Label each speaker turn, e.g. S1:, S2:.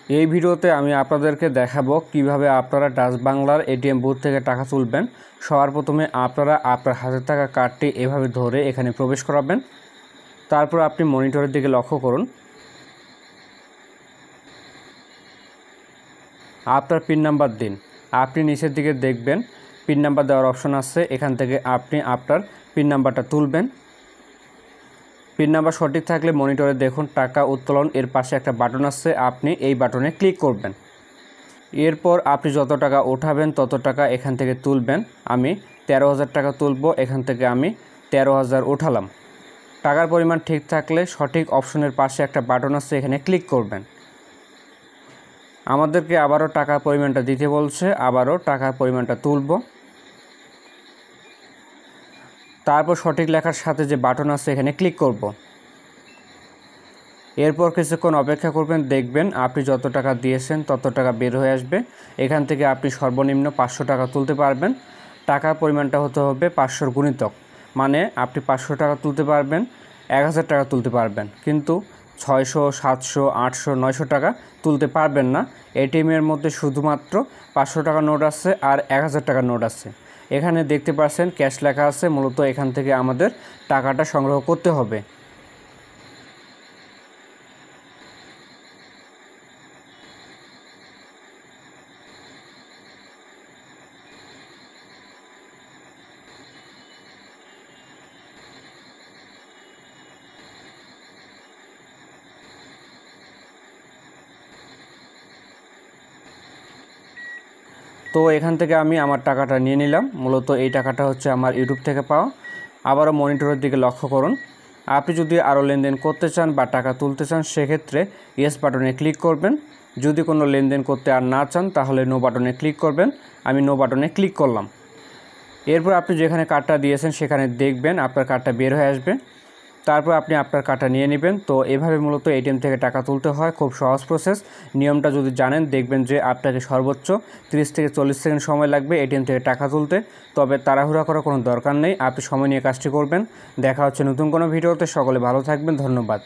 S1: এই ভিডিওতে আমি আপনাদেরকে দেখাবো কিভাবে আপনারা ডাচ বাংলার এটিএম বুথ থেকে টাকা তুলবেন। সবার প্রথমে আপনারা আপনার হাতে থাকা কার্ডটি এভাবে ধরে এখানে প্রবেশ করাবেন। তারপর আপনি মনিটরের দিকে লক্ষ্য করুন। আপনার পিন নাম্বার দিন। আপনি নিচের দিকে দেখবেন পিন নাম্বার দেওয়ার অপশন আছে, এখান থেকে আপনি আপনার পিন নাম্বারটা তুলবেন। পিন নাম্বার সঠিক থাকলে মনিটরে দেখুন টাকা উত্তোলন এর পাশে একটা বাটন আছে, আপনি এই বাটনে ক্লিক করবেন। এরপর আপনি যত টাকা উঠাবেন তত টাকা এখান থেকে তুলবেন। আমি 13,000 টাকা তুলব, এখান থেকে আমি 13,000 উঠালাম। টাকার পরিমাণ ঠিক থাকলে সঠিক অপশনের পাশে একটা বাটন আছে, এখানে ক্লিক করবেন। আমাদেরকে আবারও টাকার পরিমাণটা দিতে বলছে, আবারও টাকার পরিমাণটা তুলব। তারপর সঠিক লেখার সাথে যে বাটন আছে এখানে ক্লিক করব। এরপর কিছুক্ষণ অপেক্ষা করবেন, দেখবেন আপনি যত টাকা দিয়েছেন তত টাকা বের হয়ে আসবে। এখান থেকে আপনি সর্বনিম্ন 500 টাকা তুলতে পারবেন। টাকার পরিমাণটা হতে হবে 500 গুণিতক, মানে আপনি 500 টাকা তুলতে পারবেন, 1000 টাকা তুলতে পারবেন, কিন্তু 600, 700, 800, 900 টাকা তুলতে পারবেন না। এটিএমের মধ্যে শুধুমাত্র 500 টাকা নোট আছে আর 1000 টাকার নোট আছে। এখানে দেখতে পাচ্ছেন ক্যাশ লেখা আছে, মূলত এখান থেকে আমাদের টাকাটা সংগ্রহ করতে হবে। তো এখান থেকে আমি আমার টাকাটা নিয়ে নিলাম। মূলত এই টাকাটা হচ্ছে আমার ইউটিউব থেকে পাওয়া। আবারও মনিটরের দিকে লক্ষ্য করুন। আপনি যদি আরও লেনদেন করতে চান বা টাকা তুলতে চান, সেক্ষেত্রে ইয়েস বাটনে ক্লিক করবেন। যদি কোনো লেনদেন করতে আর না চান তাহলে নো বাটনে ক্লিক করবেন। আমি নো বাটনে ক্লিক করলাম। এরপর আপনি যেখানে কার্ডটা দিয়েছেন সেখানে দেখবেন আপনার কার্ডটা বের হয়ে আসবে। তারপর আপনি আপনার কার্ডটা নিয়ে নেবেন। তো এভাবে মূলত এটিএম থেকে টাকা তুলতে হয়, খুব সহজ প্রসেস। নিয়মটা যদি জানেন দেখবেন যে আপনাকে সর্বোচ্চ 30 থেকে 40 সেকেন্ড সময় লাগবে এটিএম থেকে টাকা তুলতে। তবে তাড়াহুড়া করার কোনো দরকার নেই, আপনি সময় নিয়ে কাজটি করবেন। দেখা হচ্ছে নতুন কোনো ভিডিওতে। সকলে ভালো থাকবেন, ধন্যবাদ।